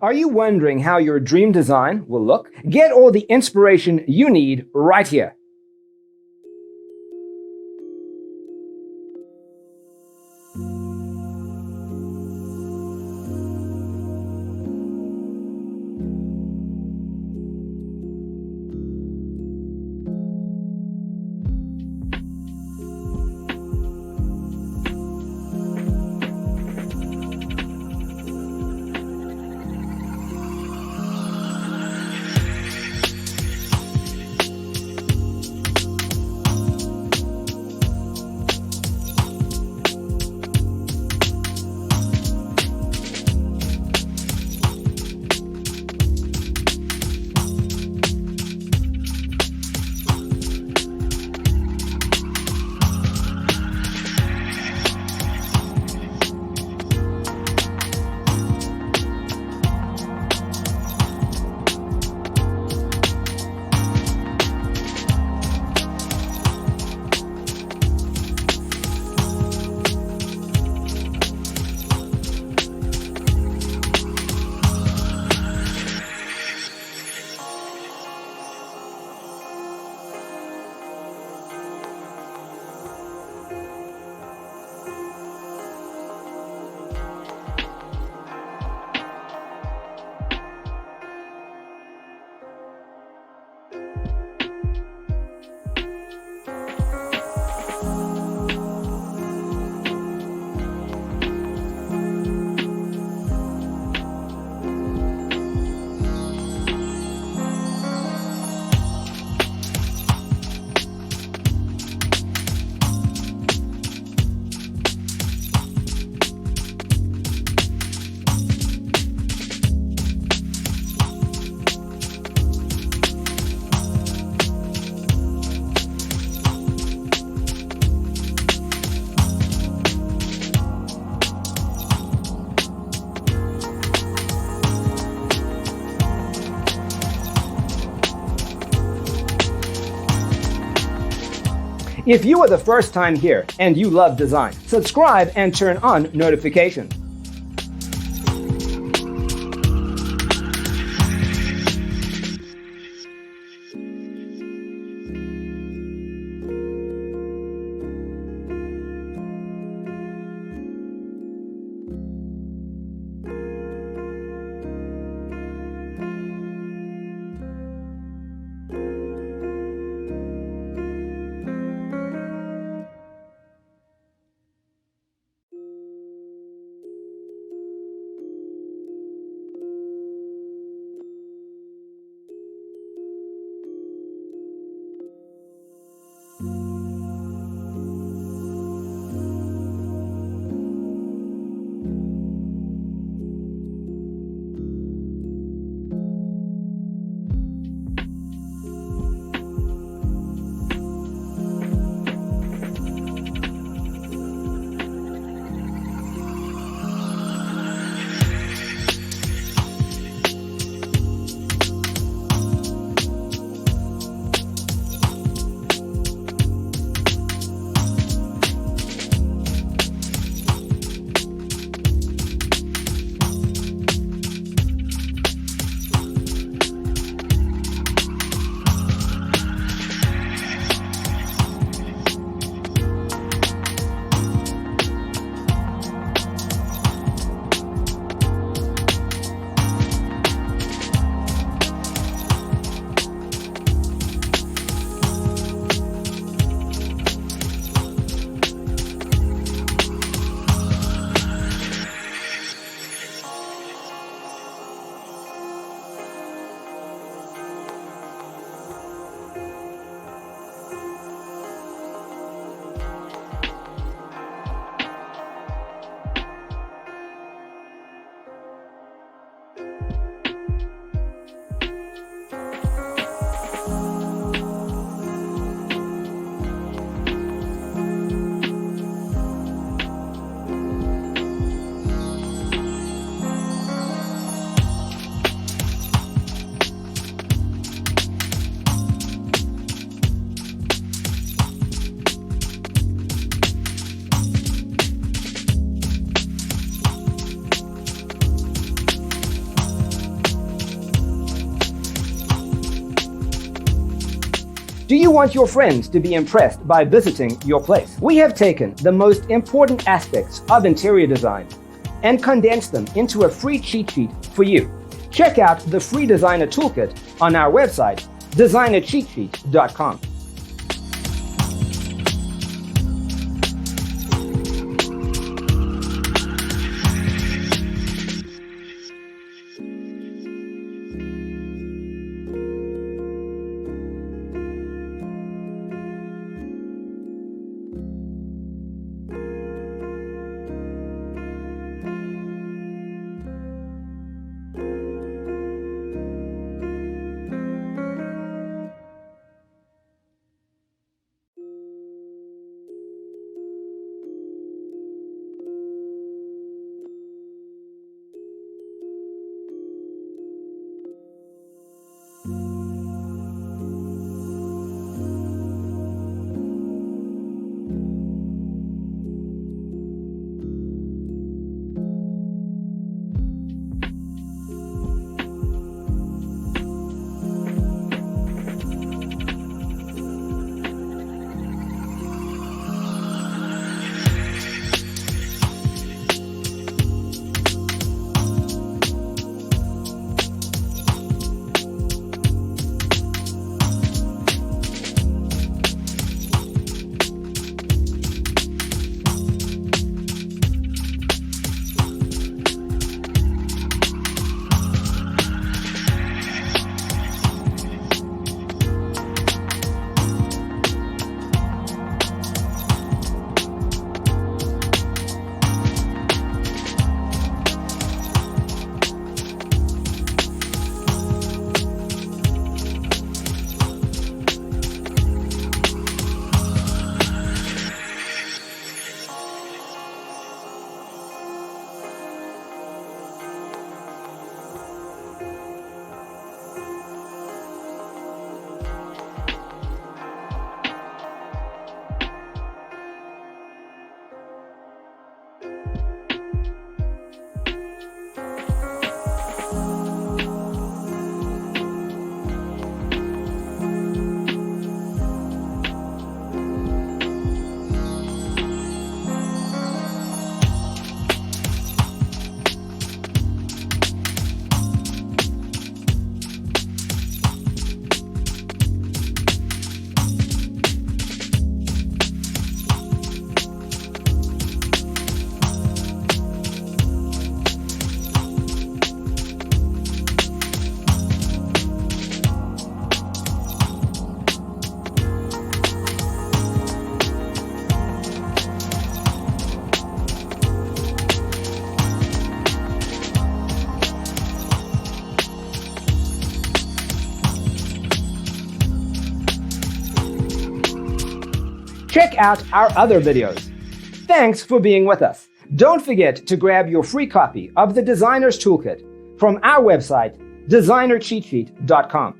Are you wondering how your dream design will look? Get all the inspiration you need right here. If you are the first time here and you love design, subscribe and turn on notifications. Do you want your friends to be impressed by visiting your place? We have taken the most important aspects of interior design and condensed them into a free cheat sheet for you. Check out the free designer toolkit on our website, designercheatsheet.com. Check out our other videos. Thanks for being with us. Don't forget to grab your free copy of the Designer's Toolkit from our website, designercheatsheet.com.